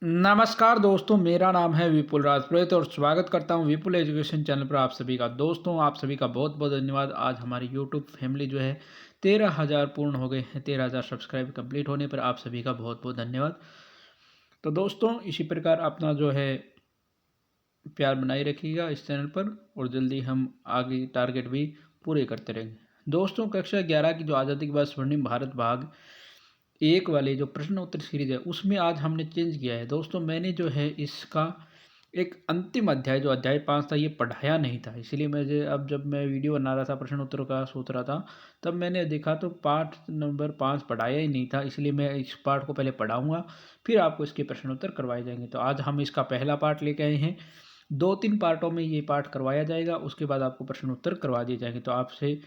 नमस्कार दोस्तों, मेरा नाम है विपुल राजपुरोहित और स्वागत करता हूं विपुल एजुकेशन चैनल पर आप सभी का। दोस्तों, आप सभी का बहुत बहुत धन्यवाद। आज हमारी यूट्यूब फैमिली जो है 13,000 पूर्ण हो गए हैं। 13,000 सब्सक्राइब कंप्लीट होने पर आप सभी का बहुत बहुत धन्यवाद। तो दोस्तों, इसी प्रकार अपना जो है प्यार बनाए रखिएगा इस चैनल पर और जल्दी हम आगे टारगेट भी पूरे करते रहेंगे। दोस्तों, कक्षा 11 की जो आज़ादी के बाद स्वर्णिम भारत भाग एक वाले जो प्रश्न उत्तर सीरीज है उसमें आज हमने चेंज किया है। दोस्तों, मैंने जो है इसका एक अंतिम अध्याय जो अध्याय 5 था ये पढ़ाया नहीं था, इसलिए मुझे अब जब मैं वीडियो बना रहा था प्रश्न उत्तर का सोच रहा था तब मैंने देखा तो पाठ नंबर 5 पढ़ाया ही नहीं था। इसलिए मैं इस पाठ को पहले पढ़ाऊंगा, फिर आपको इसके प्रश्न उत्तर करवाए जाएंगे। तो आज हम इसका पहला पाठ लेके आए हैं। 2-3 पार्टों में ये पाठ करवाया जाएगा, उसके बाद आपको प्रश्न उत्तर करवा दिए जाएंगे। तो आपसे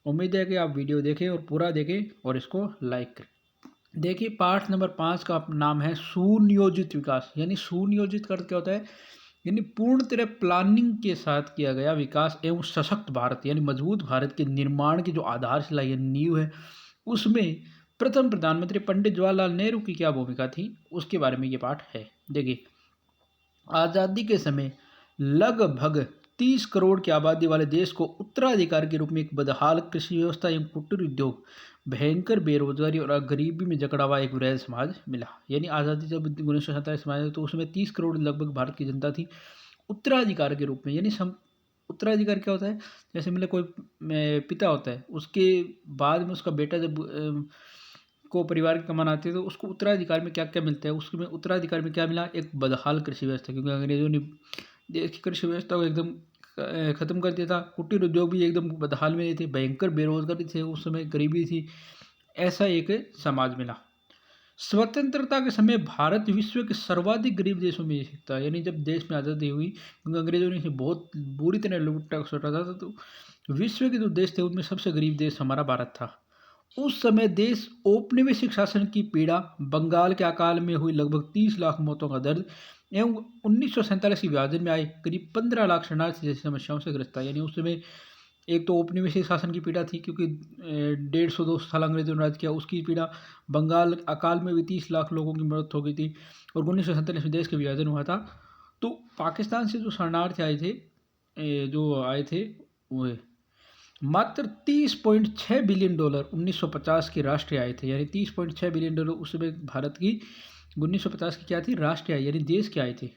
उम्मीद है कि आप वीडियो देखें और पूरा देखें और इसको लाइक करें। देखिए, पाठ नंबर 5 का नाम है सुनियोजित विकास। यानी सुनियोजित कर क्या होता है, यानी पूर्ण तरह प्लानिंग के साथ किया गया विकास एवं सशक्त भारत यानी मजबूत भारत के निर्माण की जो आधारशिला या नींव है उसमें प्रथम प्रधानमंत्री पंडित जवाहरलाल नेहरू की क्या भूमिका थी, उसके बारे में ये पाठ है। देखिए, आज़ादी के समय लगभग 30 करोड़ की आबादी वाले देश को उत्तराधिकार के रूप में एक बदहाल कृषि व्यवस्था एवं कुटीर उद्योग, भयंकर बेरोजगारी और गरीबी में जकड़ा हुआ एक वृहद समाज मिला। यानी आज़ादी जब 1947 में आई तो उसमें 30 करोड़ लगभग भारत की जनता थी उत्तराधिकार के रूप में। यानी उत्तराधिकार क्या होता है, जैसे मतलब कोई पिता होता है, उसके बाद में उसका बेटा जब को परिवार की कमान आती है तो उसको उत्तराधिकार में क्या क्या मिलता है। उसमें उत्तराधिकार में क्या मिला, एक बदहाल कृषि व्यवस्था, क्योंकि अंग्रेजों ने देश की कृषि व्यवस्था को एकदम खत्म कर दिया था। कुटीर उद्योग भी एकदम बदहाल में थे, भयंकर बेरोजगारी थे, उस समय गरीबी थी, ऐसा एक समाज मिला। स्वतंत्रता के समय भारत विश्व के सर्वाधिक गरीब देशों में एक था। यानी जब देश में आज़ादी हुई, क्योंकि अंग्रेजों ने इसे बहुत बुरी तरह लूटा सटा था, तो विश्व के जो देश थे उनमें सबसे गरीब देश हमारा भारत था। उस समय देश औपनिवेशिक शासन की पीड़ा, बंगाल के अकाल में हुई लगभग 30 लाख मौतों का दर्द एवं 1947 की विभाजन में आए करीब 15 लाख शरणार्थी जैसी समस्याओं से ग्रस्त था। यानी उस समय एक तो औपनिवेशिक शासन की पीड़ा थी, क्योंकि 150-200 साल अंग्रेजों ने राज किया, उसकी पीड़ा। बंगाल अकाल में भी 30 लाख लोगों की मौत हो गई थी और 1947 में देश का विभाजन हुआ था। तो पाकिस्तान से जो शरणार्थी आए थे, जो आए थे वो मात्र $30.6 बिलियन 1950 की राष्ट्रीय आय थे। यानी $30.6 बिलियन उस समय भारत की 1950 की क्या थी, राष्ट्रीय आय, यानी देश की आय थी।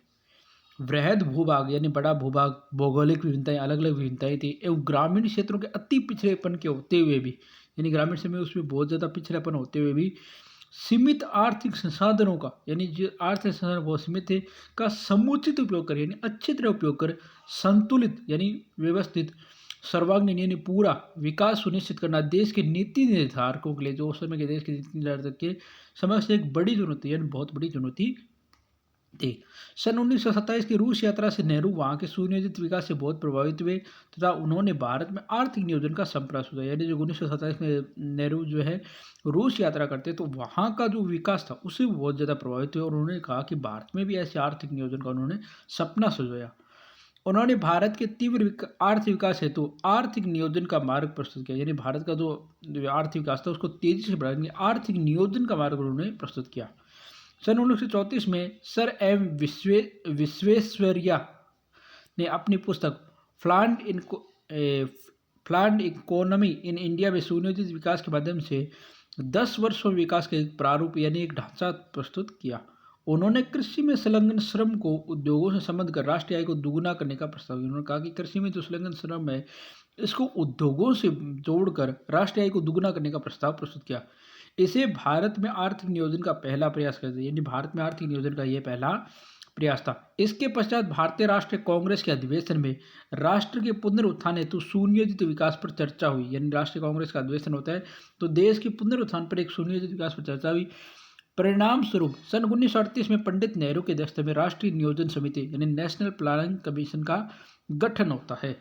वृहद भूभाग यानी बड़ा भूभाग, भौगोलिक विभिन्नताएं, अलग अलग विभिन्नताएं थी एवं ग्रामीण क्षेत्रों के अति पिछड़ेपन के होते हुए भी, यानी ग्रामीण समय उसमें बहुत ज़्यादा पिछड़ेपन होते हुए भी सीमित आर्थिक संसाधनों का, यानी जो आर्थिक संसाधन बहुत सीमित थे, का समुचित उपयोग कर, यानी अच्छी तरह उपयोग कर संतुलित यानी व्यवस्थित सर्वांगीण यानी पूरा विकास सुनिश्चित करना देश के नीति निर्धारकों के लिए, जो उस समय के देश के नीति निर्धारक के समझ से एक बड़ी चुनौती यानी बहुत बड़ी चुनौती थी। सन 1927 की रूस यात्रा से नेहरू वहाँ के सुनियोजित विकास से बहुत प्रभावित हुए तथा उन्होंने भारत में आर्थिक नियोजन का संप्रयास किया। यानी जो 1927 में नेहरू जो है रूस यात्रा करते तो वहाँ का जो विकास था उससे बहुत ज़्यादा प्रभावित हुए और उन्होंने कहा कि भारत में भी ऐसे आर्थिक नियोजन का उन्होंने सपना सजाया। उन्होंने भारत के तीव्र आर्थिक विकास हेतु आर्थिक नियोजन का मार्ग प्रस्तुत किया। यानी भारत का जो आर्थिक विकास था उसको तेजी से बढ़ाने के लिए आर्थिक नियोजन का मार्ग उन्होंने प्रस्तुत किया। सन 1934 में सर एम विश्वेश्वरैया ने अपनी पुस्तक फ्लैंड इकोनॉमी इन इंडिया में सुनियोजित विकास के माध्यम से 10 वर्षों में विकास का एक प्रारूप यानी एक ढांचा प्रस्तुत किया। उन्होंने कृषि में संलग्न श्रम को उद्योगों से संबंध कर राष्ट्रीय आय को दुगुना करने का प्रस्ताव किया। उन्होंने कहा कि कृषि में जो संलग्न श्रम है इसको उद्योगों से जोड़कर राष्ट्रीय आय को दुगुना करने का प्रस्ताव प्रस्तुत किया। इसे भारत में आर्थिक नियोजन का पहला प्रयास करते हैं, यानी भारत में आर्थिक नियोजन का यह पहला प्रयास था। इसके पश्चात भारतीय राष्ट्रीय कांग्रेस के अधिवेशन में राष्ट्र के पुनरुत्थान हेतु सुनियोजित विकास पर चर्चा हुई। यानी राष्ट्रीय कांग्रेस का अधिवेशन होता है तो देश के पुनरुत्थान पर एक सुनियोजित विकास पर चर्चा हुई। परिणाम स्वरूप सन 1938 में पंडित नेहरू की अध्यक्षता में राष्ट्रीय नियोजन समिति यानी नेशनल प्लानिंग कमीशन का गठन होता है।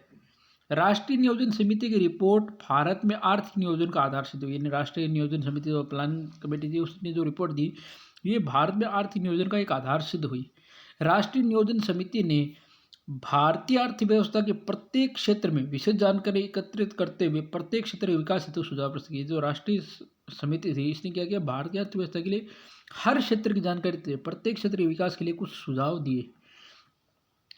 राष्ट्रीय नियोजन समिति की रिपोर्ट भारत में आर्थिक नियोजन का आधार सिद्ध हुई। यानी राष्ट्रीय नियोजन समिति जो प्लानिंग कमेटी थी उसने जो रिपोर्ट दी ये भारत में आर्थिक नियोजन का एक आधार सिद्ध हुई। राष्ट्रीय नियोजन समिति ने भारतीय अर्थव्यवस्था के प्रत्येक क्षेत्र में विशेष जानकारी एकत्रित करते हुए प्रत्येक क्षेत्र के विकास हेतु सुझाव प्रस्तुत किए। जो राष्ट्रीय समिति थी इसने क्या किया, भारतीय अर्थव्यवस्था के लिए हर क्षेत्र की जानकारी थे, प्रत्येक क्षेत्र के विकास के लिए कुछ सुझाव दिए।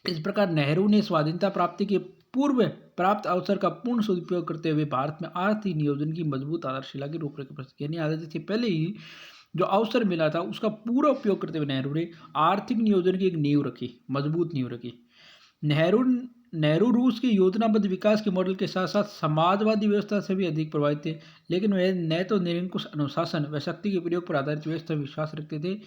इस प्रकार नेहरू ने स्वाधीनता प्राप्ति के पूर्व प्राप्त अवसर का पूर्ण सदुपयोग करते हुए भारत में आर्थिक नियोजन की मजबूत आधारशिला की रूपरेखा प्रस्तुत की। यानी आज़ादी से पहले ही जो अवसर मिला था उसका पूरा उपयोग करते हुए नेहरू ने आर्थिक नियोजन की एक नींव रखी, मजबूत नींव रखी। नेहरू नेहरू रूस के योजनाबद्ध विकास के मॉडल के साथ साथ समाजवादी व्यवस्था से भी अधिक प्रभावित थे, लेकिन वह न तो निरंकुश अनुशासन व शक्ति के प्रयोग पर आधारित व्यवस्था विश्वास रखते थे,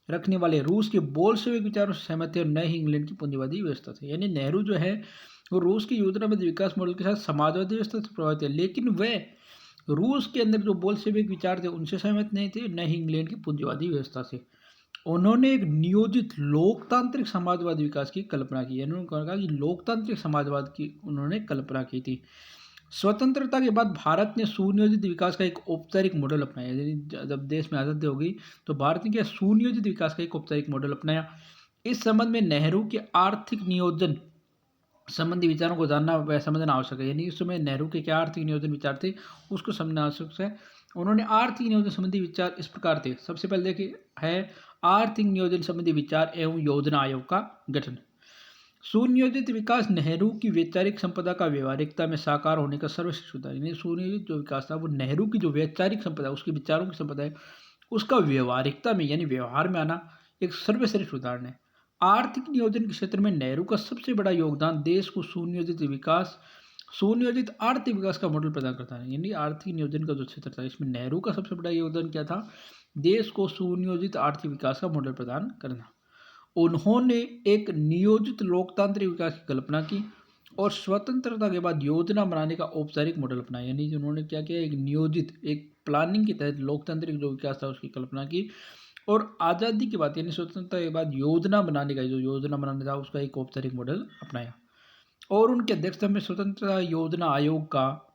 रखने वाले रूस के बोल्शेविक विचारों से सहमत थे, और न ही इंग्लैंड की पूंजीवादी व्यवस्था थे। यानी नेहरू जो है वो रूस की योजनाबद्ध विकास मॉडल के साथ समाजवादी व्यवस्था से प्रभावित है, लेकिन वह रूस के अंदर जो बोल्शेविक विचार थे उनसे सहमत नहीं थे, न ही इंग्लैंड की पूंजीवादी व्यवस्था से। उन्होंने एक नियोजित लोकतांत्रिक समाजवाद विकास की कल्पना की। यानी उन्होंने कहा कि लोकतांत्रिक समाजवाद की उन्होंने कल्पना की थी। स्वतंत्रता के बाद भारत ने सुनियोजित विकास का एक औपचारिक मॉडल अपनाया। यानी जब देश में आज़ादी हो गई तो भारत ने क्या सुनियोजित विकास का एक औपचारिक मॉडल अपनाया। इस संबंध में नेहरू के आर्थिक नियोजन संबंधी विचारों को जानना व समझना आवश्यक है। यानी इस समय नेहरू के क्या आर्थिक नियोजन विचार थे उसको समझना आवश्यक है। उन्होंने आर्थिक नियोजन संबंधी विचार इस प्रकार थे। सबसे पहले देखिए है आर्थिक नियोजन संबंधी विचार एवं योजना आयोग का गठन। सुनियोजित विकास नेहरू की वैचारिक संपदा का व्यवहारिकता में साकार होने का सर्वश्रेष्ठ उदाहरण। यानी सुनियोजित जो विकास था वो नेहरू की जो वैचारिक संपदा, उसके विचारों की संपदा है, उसका व्यवहारिकता में यानी व्यवहार में आना एक सर्वश्रेष्ठ उदाहरण है। आर्थिक नियोजन के क्षेत्र में नेहरू का सबसे बड़ा योगदान देश को सुनियोजित आर्थिक विकास का मॉडल प्रदान करता है। यानी आर्थिक नियोजन का जो क्षेत्र था इसमें नेहरू का सबसे बड़ा योगदान क्या था? देश को सुनियोजित आर्थिक विकास का मॉडल प्रदान करना। उन्होंने एक नियोजित लोकतांत्रिक विकास की कल्पना की और स्वतंत्रता के बाद योजना बनाने का औपचारिक मॉडल अपनाया। यानी उन्होंने क्या किया, एक नियोजित एक प्लानिंग के तहत लोकतांत्रिक जो विकास था उसकी कल्पना की, और आज़ादी के बाद यानी स्वतंत्रता के बाद योजना बनाने का जो योजना बनाने था उसका एक औपचारिक मॉडल अपनाया। और उनके अध्यक्षता में स्वतंत्र योजना आयोग का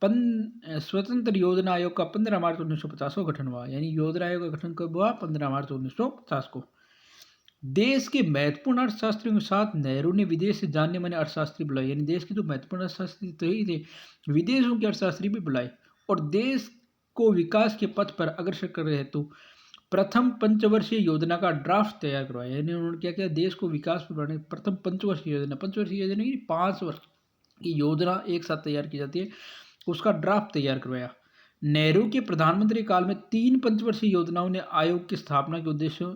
15 मार्च 1950 को गठन हुआ। यानी योजना आयोग का गठन कब हुआ? 15 मार्च 1950 को। देश के महत्वपूर्ण अर्थशास्त्रियों के साथ नेहरू ने विदेश से जानने माने अर्थशास्त्री बुलाए। यानी देश के जो महत्वपूर्ण अर्थशास्त्री तो ही थे, विदेशों के अर्थशास्त्री भी बुलाए और देश को विकास के पथ पर अग्रसर कर रहे हेतु प्रथम पंचवर्षीय योजना का ड्राफ्ट तैयार करवाया। यानी उन्होंने क्या किया, देश को विकास पर बढ़ाने प्रथम पंचवर्षीय योजना की 5 वर्ष की योजना एक साथ तैयार की जाती है, उसका ड्राफ्ट तैयार करवाया। नेहरू के प्रधानमंत्री काल में 3 पंचवर्षीय योजनाओं ने आयोग की स्थापना के उद्देश्य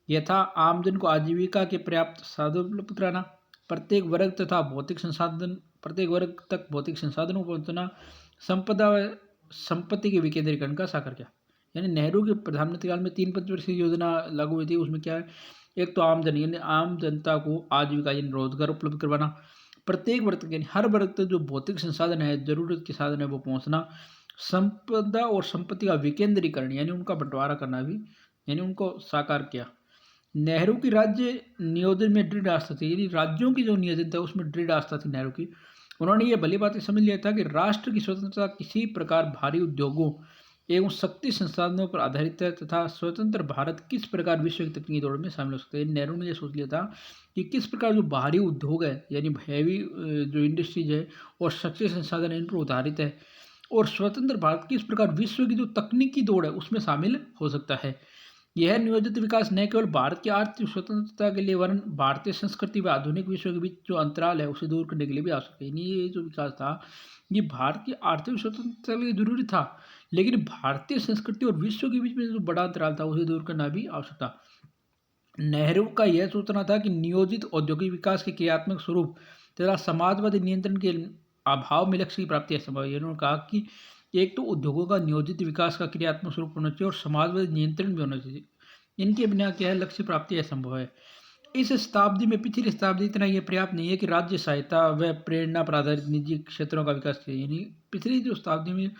यथा आमजन को आजीविका के पर्याप्त साधन उपलब्ध कराना, प्रत्येक वर्ग तक भौतिक संसाधनों को पहुंचना, संपदा व संपत्ति के विकेंद्रीकरण का साकार किया। यानी नेहरू के प्रधानमंत्री काल में 3 पंचवर्षीय योजना लागू हुई थी। उसमें क्या है, एक तो आमजन यानी आम जनता को आजीविका यानी रोजगार उपलब्ध करवाना, प्रत्येक वर्ग तक यानी हर वर्ग तक जो भौतिक संसाधन है, जरूरत के साधन है वो पहुंचना, संपदा और संपत्ति का विकेंद्रीकरण यानी उनका बंटवारा करना भी यानी उनको साकार किया। नेहरू की राज्य नियोजन में दृढ़ आस्था थी। यानी राज्यों की जो नियोजन था उसमें दृढ़ आस्था थी नेहरू की। उन्होंने ये भली बातें समझ लिया था कि राष्ट्र की स्वतंत्रता किसी प्रकार भारी उद्योगों एवं शक्ति संसाधनों पर आधारित है तथा स्वतंत्र भारत किस प्रकार विश्व की तकनीकी दौड़ में शामिल हो सकता है। नेहरू ने ये सोच लिया था कि किस प्रकार जो बाहरी उद्योग है यानी हैवी जो इंडस्ट्रीज है और शक्ति संसाधन है इन पर आधारित है, और स्वतंत्र भारत किस प्रकार विश्व की जो तकनीकी दौड़ है उसमें शामिल हो सकता है। यह नियोजित विकास न केवल भारत की आर्थिक स्वतंत्रता के लिए वरन भारतीय संस्कृति व आधुनिक विश्व के बीच जो अंतराल है उसे दूर करने के लिए भी आवश्यक है। ये जो विकास था ये भारत की आर्थिक स्वतंत्रता के लिए जरूरी था, लेकिन भारतीय संस्कृति और विश्व के बीच में जो बड़ा अंतराल था उसे दूर करना भी आवश्यक था। नेहरू का यह सोचना था कि नियोजित औद्योगिक विकास के क्रियात्मक स्वरूप तथा समाजवादी नियंत्रण के अभाव में लक्ष्य की प्राप्ति असंभव है। उन्होंने कहा कि एक तो उद्योगों का नियोजित विकास का क्रियात्मक स्वरूप होना चाहिए और समाजवादी नियंत्रण भी होना चाहिए, इनके बिना क्या है लक्ष्य प्राप्ति असंभव है। इस शताब्दी में पिछली शताब्दी इतना यह पर्याप्त नहीं है कि राज्य सहायता व प्रेरणा पर आधारित निजी क्षेत्रों का विकास चाहिए। यानी पिछली जो शताब्दी में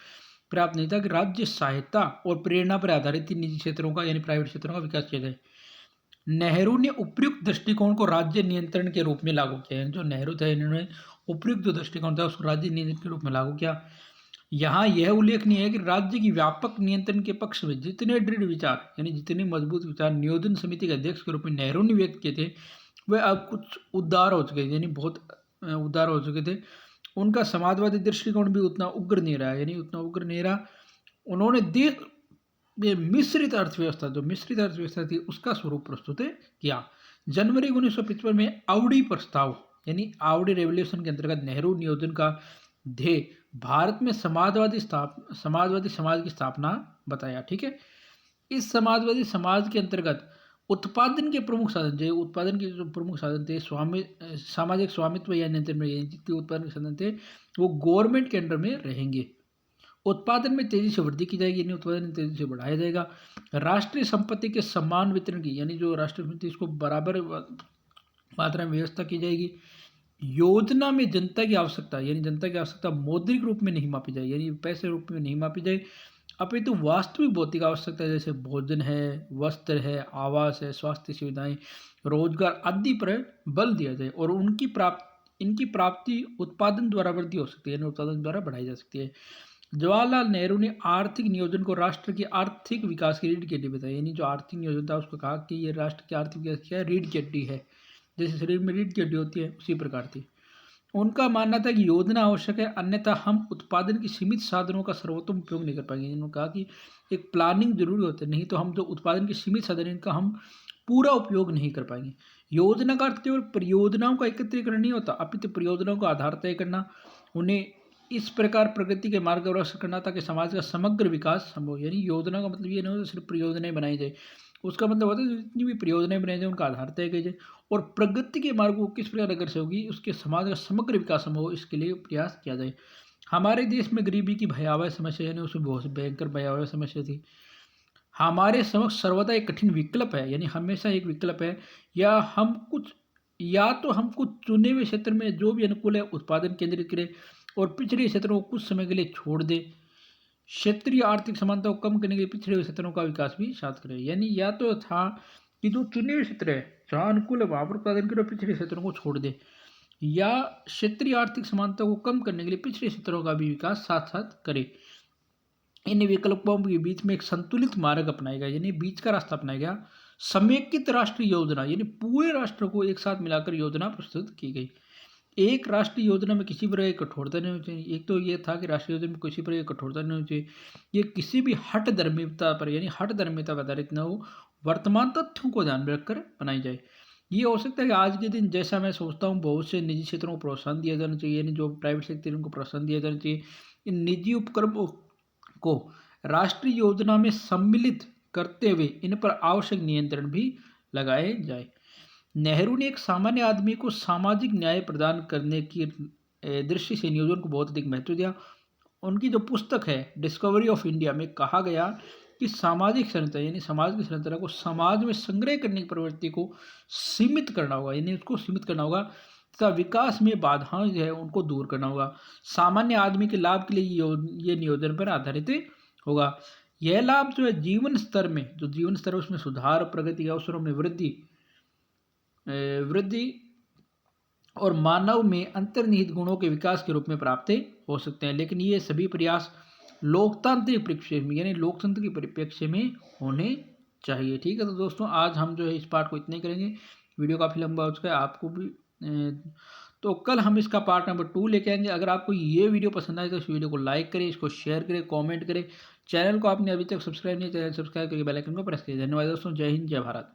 पर्याप्त नहीं था कि राज्य सहायता और प्रेरणा पर आधारित निजी क्षेत्रों का यानी प्राइवेट क्षेत्रों का विकास किया जाए। नेहरू ने उपयुक्त दृष्टिकोण को राज्य नियंत्रण के रूप में लागू किया। जो नेहरू थे इन्होंने उपयुक्त जो दृष्टिकोण था उसको राज्य नियंत्रण के रूप में लागू किया। यहाँ यह उल्लेखनीय है कि राज्य की व्यापक नियंत्रण के पक्ष में जितने दृढ़ विचार यानी जितने मजबूत विचार नियोजन समिति के अध्यक्ष के रूप में नेहरू ने व्यक्त किए थे वह अब कुछ उदार हो चुके थे, यानी बहुत उदार हो चुके थे। उनका समाजवादी दृष्टिकोण भी उतना उग्र नहीं रहा, यानी उतना उग्र नहीं रहा। उन्होंने ये मिश्रित अर्थव्यवस्था, जो मिश्रित अर्थव्यवस्था थी उसका स्वरूप प्रस्तुत किया। जनवरी 1955 में आवड़ी प्रस्ताव यानी आवड़ी रेवोल्यूशन के अंतर्गत नेहरू नियोजन का ध्येय भारत में समाजवादी समाज की स्थापना बताया। ठीक है, इस समाजवादी समाज के अंतर्गत उत्पादन के प्रमुख साधन, जो उत्पादन के जो प्रमुख साधन थे, सामाजिक स्वामित्व या नियंत्रण में, जितने उत्पादन के साधन थे वो गवर्नमेंट के अंडर में रहेंगे। उत्पादन में तेजी से वृद्धि की जाएगी, यानी उत्पादन तेजी से बढ़ाया जाएगा। राष्ट्रीय संपत्ति के समान वितरण की, यानी जो राष्ट्रीय संपत्ति इसको बराबर मात्रा में व्यवस्था की जाएगी। योजना में जनता की आवश्यकता, यानी जनता की आवश्यकता मौद्रिक रूप में नहीं मापी जाए, यानी पैसे रूप में नहीं मापी जाए, अपितु वास्तविक भौतिक आवश्यकता जैसे भोजन है, वस्त्र है, आवास है, स्वास्थ्य सुविधाएं, रोजगार आदि पर बल दिया जाए और इनकी प्राप्ति उत्पादन द्वारा वृद्धि हो सकती है, यानी उत्पादन द्वारा बढ़ाई जा सकती है। जवाहरलाल नेहरू ने आर्थिक नियोजन को राष्ट्र के आर्थिक विकास की रीढ़ की हड्डी बताया, यानी जो आर्थिक नियोजन था उसको कहा कि ये राष्ट्र के आर्थिक विकास की रीढ़ की हड्डी है, जैसे शरीर में रीढ़ की हड्डी होती है उसी प्रकार थी। उनका मानना था कि योजना आवश्यक है, अन्यथा हम उत्पादन की सीमित साधनों का सर्वोत्तम उपयोग नहीं कर पाएंगे। इन्होंने कहा कि एक प्लानिंग जरूरी होती है, नहीं तो हम जो उत्पादन की सीमित साधन इनका हम पूरा उपयोग नहीं कर पाएंगे। योजना का अर्थ केवल परियोजनाओं का एकत्रीकरण नहीं होता, अपितु परियोजनाओं का आधार तय करना, उन्हें इस प्रकार प्रगति के मार्ग अग्रसर करना ताकि समाज का समग्र विकास संभव। यानी योजना का मतलब ये नहीं होता सिर्फ परियोजनाएं बनाई जाए, उसका मतलब होता है जितनी भी परियोजनाएं बनाई जाए उनका आधार तय किया जाए और प्रगति के मार्ग को किस प्रकार अग्रसर होगी, उसके समाज का समग्र विकास संभव हो, इसके लिए प्रयास किया जाए। हमारे देश में गरीबी की भयावह समस्या, यानी उसमें बहुत भयंकर भयावह समस्या थी। हमारे समक्ष सर्वदा एक कठिन विकल्प है, यानी हमेशा एक विकल्प है, या तो हम कुछ चुने हुए क्षेत्र में जो भी अनुकूल है उत्पादन केंद्रित करें और पिछड़े क्षेत्रों को कुछ समय के लिए छोड़ दे। क्षेत्रीय आर्थिक समानता को कम करने के लिए पिछड़े हुए क्षेत्रों का विकास भी साथ करें, यानी या तो था कि जो चुने हुए क्षेत्र है जहाँ अनुकूल है वहाँ पर उत्पादन करें, पिछड़े क्षेत्रों को छोड़ दे, या क्षेत्रीय आर्थिक समानता को कम करने के लिए पिछड़े क्षेत्रों का भी विकास साथ साथ करे। इन विकल्पों के बीच में एक संतुलित मार्ग अपनाया गया, यानी बीच का रास्ता अपनाया गया। समेकित राष्ट्रीय योजना, यानी पूरे राष्ट्र को एक साथ मिलाकर योजना प्रस्तुत की गई। एक राष्ट्रीय योजना में किसी प्रकार की कठोरता नहीं होनी चाहिए। एक तो ये था कि राष्ट्रीय योजना में किसी प्रकार की कठोरता नहीं होनी चाहिए, ये किसी भी हठ धर्मिता पर, यानी हठ धर्मिता पर आधारित न हो, वर्तमान तथ्यों को ध्यान में रखकर बनाई जाए। ये हो सकता है कि आज के दिन जैसा मैं सोचता हूँ बहुत से निजी क्षेत्रों को प्रोत्साहन दिया जाना चाहिए, यानी जो प्राइवेट सेक्टर उनको प्रोत्साहन दिया जाना चाहिए। इन निजी उपक्रमों को राष्ट्रीय योजना में सम्मिलित करते हुए इन पर आवश्यक नियंत्रण भी लगाए जाए। नेहरू ने एक सामान्य आदमी को सामाजिक न्याय प्रदान करने की दृष्टि से नियोजन को बहुत अधिक महत्व दिया। उनकी जो पुस्तक है डिस्कवरी ऑफ इंडिया में कहा गया कि सामाजिक संरचना, यानी समाज की संरचना को समाज में संग्रह करने की प्रवृत्ति को सीमित करना होगा, यानी उसको सीमित करना होगा तथा विकास में बाधाएं जो है उनको दूर करना होगा। सामान्य आदमी के लाभ के लिए ये नियोजन पर आधारित होगा। यह लाभ जो है जीवन स्तर में, जो जीवन स्तर है उसमें सुधार, प्रगति के अवसरों में वृद्धि और मानव में अंतर्निहित गुणों के विकास के रूप में प्राप्त हो सकते हैं। लेकिन ये सभी प्रयास लोकतांत्रिक परिप्रेक्ष्य में, यानी लोकतंत्र के परिप्रेक्ष्य में होने चाहिए। ठीक है, तो दोस्तों आज हम जो है इस पार्ट को इतना ही करेंगे, वीडियो काफ़ी लंबा हो चुका है, आपको भी तो कल हम इसका पार्ट नंबर 2 लेके आएंगे। अगर आपको ये वीडियो पसंद आए तो इस वीडियो को लाइक करें, इसको शेयर करें, कमेंट करें। चैनल को आपने अभी तक सब्सक्राइब नहीं किया, चैनल सब्सक्राइब करके बेल आइकन को प्रेस करिए। धन्यवाद दोस्तों, जय हिंद, जय भारत।